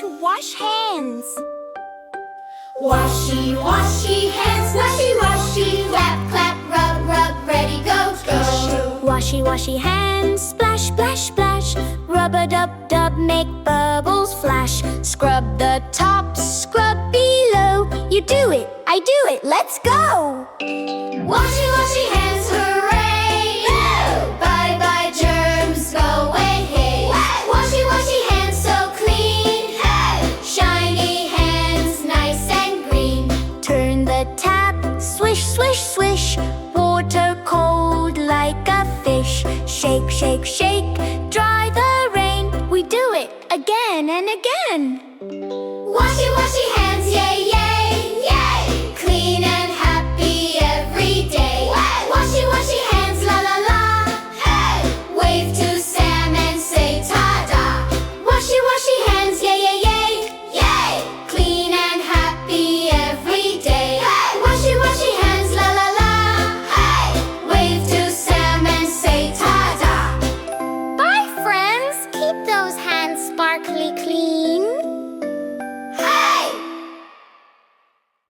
and wash hands. Washy, washy hands, washy, washy. Clap, clap, rub, rub, ready, go, go. Washy, washy hands, splash, splash, splash. Rub-a-dub-dub, make bubbles flash. Scrub the top, scrub below. You do it, I do it, let's go! Washy, washy hands, hooray! Bye, bye, germs, go away, hey! Washy, washy hands, so clean! Shiny hands, nice and green. Turn the tap, swish, swish, swish. Water cold like a fish. Shake, shake, shake, dry the rain. We do it again and again. Washy, washy hands.